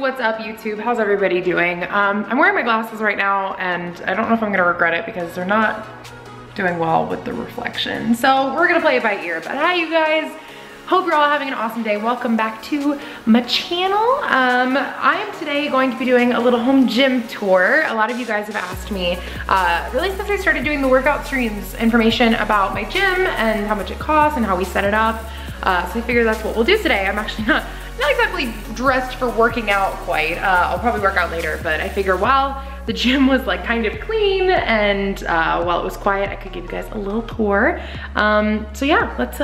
what's up YouTube? How's everybody doing? I'm wearing my glasses right now and I don't know if I'm gonna regret it because they're not doing well with the reflection. So we're gonna play it by ear, but hi you guys. Hope you're all having an awesome day. Welcome back to my channel. I am today going to be doing a little home gym tour. A lot of you guys have asked me, really since I started doing the workout streams, information about my gym and how much it costs and how we set it up. So I figured that's what we'll do today. I'm actually not exactly dressed for working out quite. I'll probably work out later, but I figure while the gym was like kind of clean and while it was quiet, I could give you guys a little tour. So yeah, let's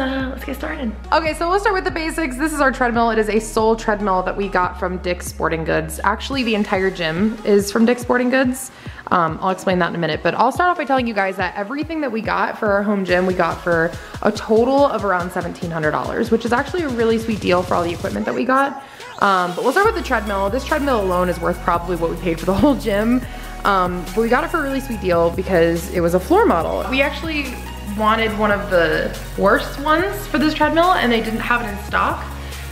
get started. Okay, so we'll start with the basics. This is our treadmill. It is a sole treadmill that we got from Dick's Sporting Goods. Actually, the entire gym is from Dick's Sporting Goods. I'll explain that in a minute, but I'll start off by telling you guys that everything that we got for our home gym, we got for a total of around $1,700, which is actually a really sweet deal for all the equipment that we got. But we'll start with the treadmill. This treadmill alone is worth probably what we paid for the whole gym. But we got it for a really sweet deal because it was a floor model. We actually wanted one of the worst ones for this treadmill and they didn't have it in stock.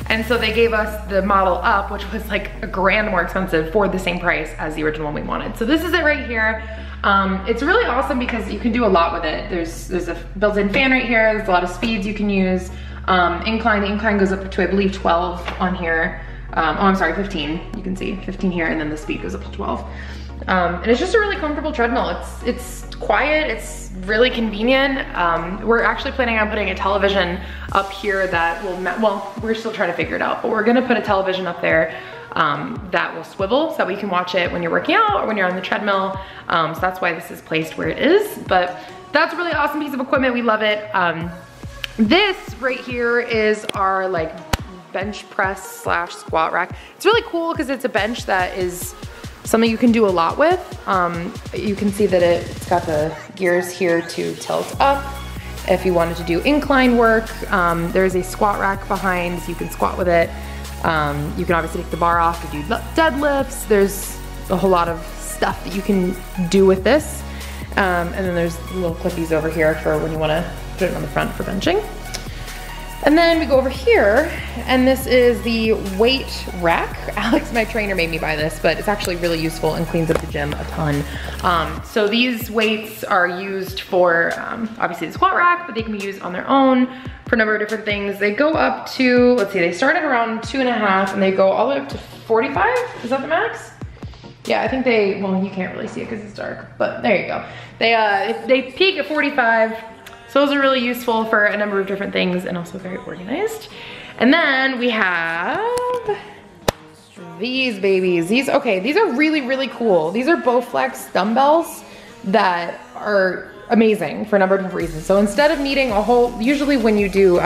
And so they gave us the model up, which was like $1,000 more expensive for the same price as the original one we wanted. So this is it right here. It's really awesome because you can do a lot with it. There's a built-in fan right here. There's a lot of speeds you can use. Incline, the incline goes up to, I believe, 12 on here. Oh, I'm sorry, 15. You can see 15 here, and then the speed goes up to 12. And it's just a really comfortable treadmill. It's quiet, it's really convenient. We're actually planning on putting a television up here that will, well, we're still trying to figure it out, but we're gonna put a television up there that will swivel so that we can watch it when you're working out or when you're on the treadmill. So that's why this is placed where it is, but that's a really awesome piece of equipment. We love it. This right here is our like bench press / squat rack. It's really cool because it's a bench that is something you can do a lot with. You can see that it's got the gears here to tilt up. If you wanted to do incline work, there's a squat rack behind, so you can squat with it. You can obviously take the bar off to do deadlifts. There's a whole lot of stuff that you can do with this. And then there's little clippies over here for when you wanna put it on the front for benching. And then we go over here, and this is the weight rack. Alex, my trainer, made me buy this, but it's actually really useful and cleans up the gym a ton. So these weights are used for, obviously the squat rack, but they can be used on their own for a number of different things. They go up to, let's see, they start at around 2.5 and they go all the way up to 45. Is that the max? Yeah, I think they, well, you can't really see it because it's dark, but there you go. They peak at 45. So those are really useful for a number of different things and also very organized. And then we have these babies. These are really, really cool. These are Bowflex dumbbells that are amazing for a number of different reasons. So instead of needing a whole, usually when you do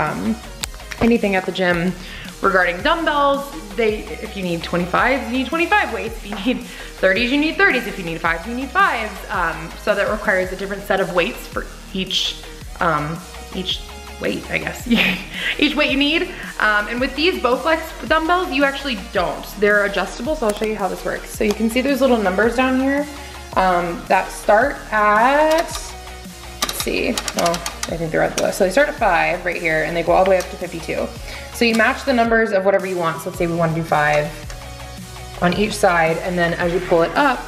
anything at the gym regarding dumbbells, if you need 25s, you need 25 weights. If you need 30s, you need 30s. If you need 5s, you need 5s. So that requires a different set of weights for each weight, I guess. Each weight you need. And with these Bowflex dumbbells, you actually don't. They're adjustable, so I'll show you how this works. So you can see there's little numbers down here that start at, let's see, well, I think they're at the left. So they start at 5 right here, and they go all the way up to 52. So you match the numbers of whatever you want. So let's say we want to do 5 on each side, and then as you pull it up,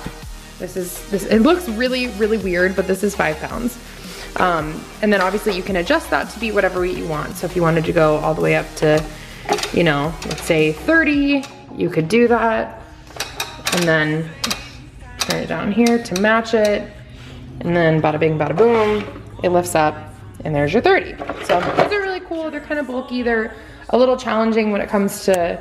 it looks really, really weird, but this is 5 pounds. And then obviously you can adjust that to be whatever weight you want. So if you wanted to go all the way up to, you know, let's say 30, you could do that. And then turn it down here to match it. And then bada bing, bada boom, it lifts up and there's your 30. So these are really cool. They're kind of bulky. They're a little challenging when it comes to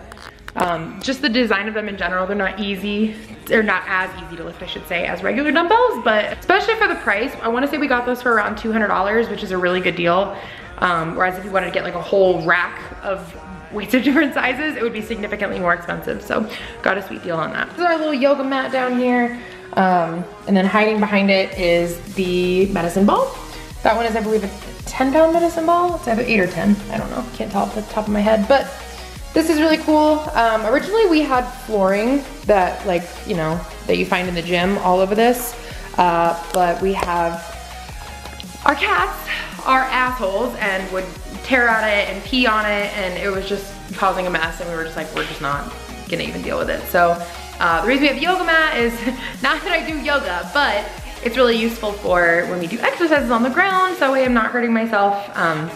just the design of them in general. They're not easy. They're not as easy to lift, I should say, as regular dumbbells, but especially for the price, I wanna say we got those for around $200, which is a really good deal. Whereas if you wanted to get like a whole rack of weights of different sizes, it would be significantly more expensive. So got a sweet deal on that. This is our little yoga mat down here. And then hiding behind it is the medicine ball. That one is, I believe, a 10-pound medicine ball. It's either 8 or 10, I don't know, can't tell off the top of my head, but this is really cool. Originally we had flooring that, like, you know, that you find in the gym all over this, but we have, our cats are assholes and would tear at it and pee on it, and it was just causing a mess, and we were just like, we're just not gonna even deal with it. So the reason we have yoga mat is not that I do yoga, but it's really useful for when we do exercises on the ground, so that way I'm not hurting myself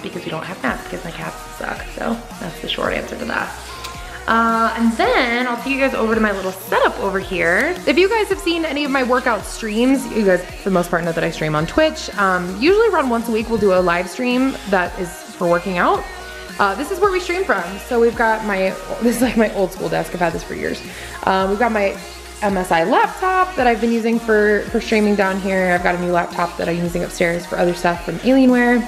because we don't have mats because my calves suck. So that's the short answer to that. And then I'll take you guys over to my little setup over here. If you guys have seen any of my workout streams, you guys for the most part know that I stream on Twitch. Usually around once a week we'll do a live stream that is for working out. This is where we stream from. So we've got this is like my old school desk, I've had this for years. We've got my MSI laptop that I've been using for streaming down here. I've got a new laptop that I'm using upstairs for other stuff from Alienware.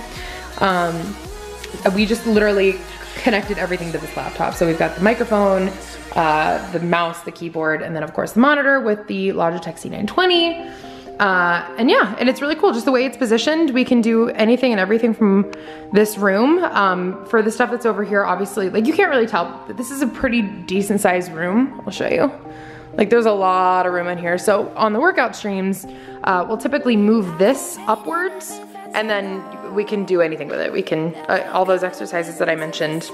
We just literally connected everything to this laptop. So we've got the microphone, the mouse, the keyboard, and then of course the monitor with the Logitech C920. And yeah, and it's really cool just the way it's positioned. We can do anything and everything from this room. For the stuff that's over here, obviously, like you can't really tell, but this is a pretty decent sized room. I'll show you. Like there's a lot of room in here. So on the workout streams, we'll typically move this upwards and then we can do anything with it. We can, all those exercises that I mentioned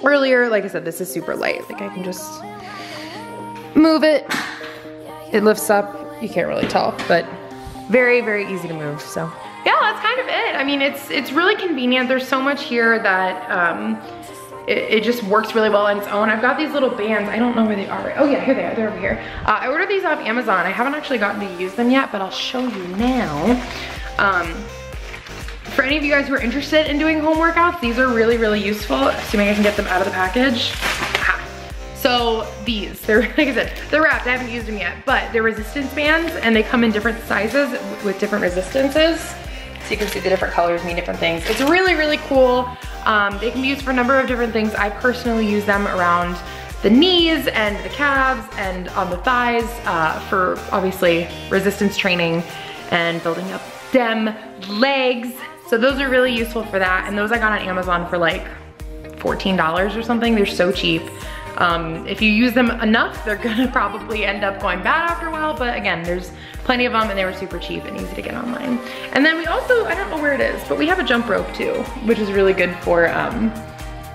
earlier, like I said, this is super light. Like I can just move it. It lifts up. You can't really tell, but very, very easy to move. So yeah, that's kind of it. I mean, it's really convenient. There's so much here that it just works really well on its own. I've got these little bands. I don't know where they are. Oh yeah, here they are, they're over here. I ordered these off Amazon. I haven't actually gotten to use them yet, but I'll show you now. For any of you guys who are interested in doing home workouts, these are really, really useful, assuming I can get them out of the package. So these, they're, like I said, they're wrapped. I haven't used them yet, but they're resistance bands and they come in different sizes with different resistances. So you can see the different colors mean different things. It's really, really cool. They can be used for a number of different things. I personally use them around the knees and the calves and on the thighs for obviously resistance training and building up them legs. So those are really useful for that. And those I got on Amazon for like $14 or something. They're so cheap. If you use them enough, they're gonna probably end up going bad after a while, but again, there's plenty of them and they were super cheap and easy to get online. And then we also, I don't know where it is, but we have a jump rope too, which is really good for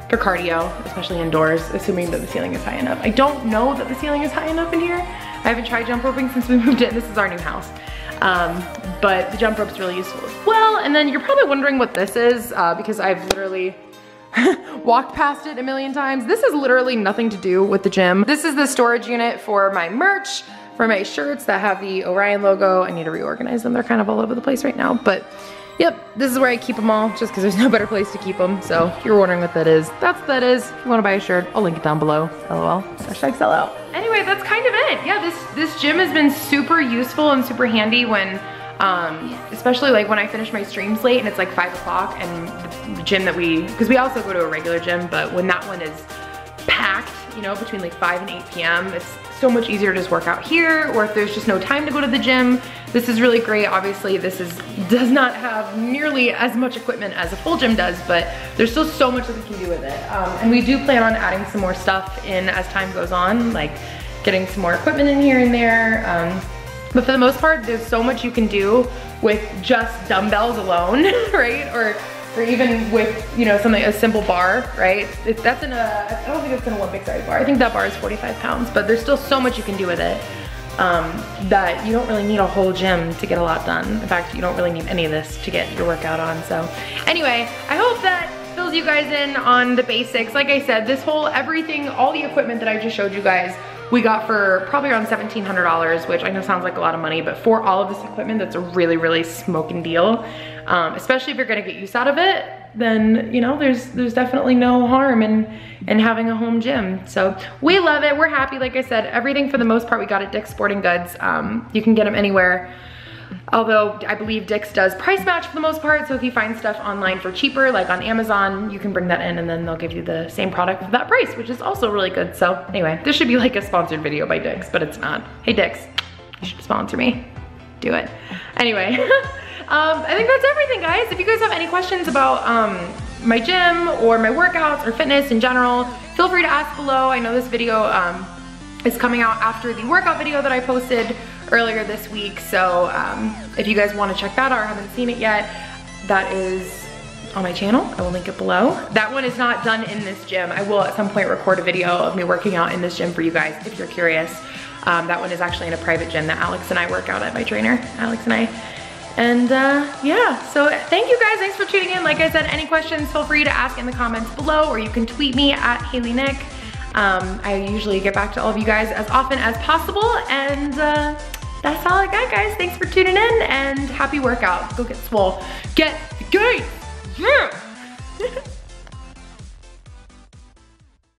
cardio, especially indoors, assuming that the ceiling is high enough. I don't know that the ceiling is high enough in here. I haven't tried jump roping since we moved in. This is our new house. But the jump rope's really useful as well. And then you're probably wondering what this is because I've literally walked past it a million times. This is literally nothing to do with the gym. This is the storage unit for my merch, for my shirts that have the Orion logo. I need to reorganize them. They're kind of all over the place right now, but yep, this is where I keep them all just because there's no better place to keep them. So if you're wondering what that is, that's what that is. If you want to buy a shirt, I'll link it down below. LOL, hashtag sellout. Anyway, that's kind of it. Yeah, this gym has been super useful and super handy when especially like when I finish my streams late and it's like 5 o'clock and the gym that because we also go to a regular gym, but when that one is packed, you know, between like 5 and 8 p.m., it's so much easier to just work out here, or if there's just no time to go to the gym, this is really great. Obviously, does not have nearly as much equipment as a full gym does, but there's still so much that we can do with it. And we do plan on adding some more stuff in as time goes on, like getting some more equipment in here and there. But for the most part, there's so much you can do with just dumbbells alone, right? Or even with, you know, something, a simple bar, right? I don't think it's an Olympic size bar. I think that bar is 45 pounds, but there's still so much you can do with it that you don't really need a whole gym to get a lot done. In fact, you don't really need any of this to get your workout on. So anyway, I hope that fills you guys in on the basics. Like I said, everything, all the equipment that I just showed you guys, we got for probably around $1,700, which I know sounds like a lot of money, but for all of this equipment, that's a really, really smoking deal. Especially if you're gonna get use out of it, then, you know, there's definitely no harm in having a home gym. So we love it, we're happy. Like I said, everything for the most part we got at Dick's Sporting Goods. You can get them anywhere. Although I believe Dick's does price match for the most part, so if you find stuff online for cheaper, like on Amazon, you can bring that in and then they'll give you the same product for that price, which is also really good. So anyway, this should be like a sponsored video by Dick's, but it's not. Hey Dick's, you should sponsor me. Do it. Anyway, I think that's everything, guys. If you guys have any questions about my gym or my workouts or fitness in general, feel free to ask below. I know this video is coming out after the workout video that I posted earlier this week, so if you guys want to check that out or haven't seen it yet, that is on my channel. I will link it below. That one is not done in this gym. I will at some point record a video of me working out in this gym for you guys if you're curious. That one is actually in a private gym that Alex and I work out at, my trainer, Alex and I. And yeah, so thank you guys, thanks for tuning in. Like I said, any questions, feel free to ask in the comments below, or you can tweet me at HayliNic. I usually get back to all of you guys as often as possible, and that's all I got, guys. Thanks for tuning in, and happy workout. Go get swole. Get the gains, yeah!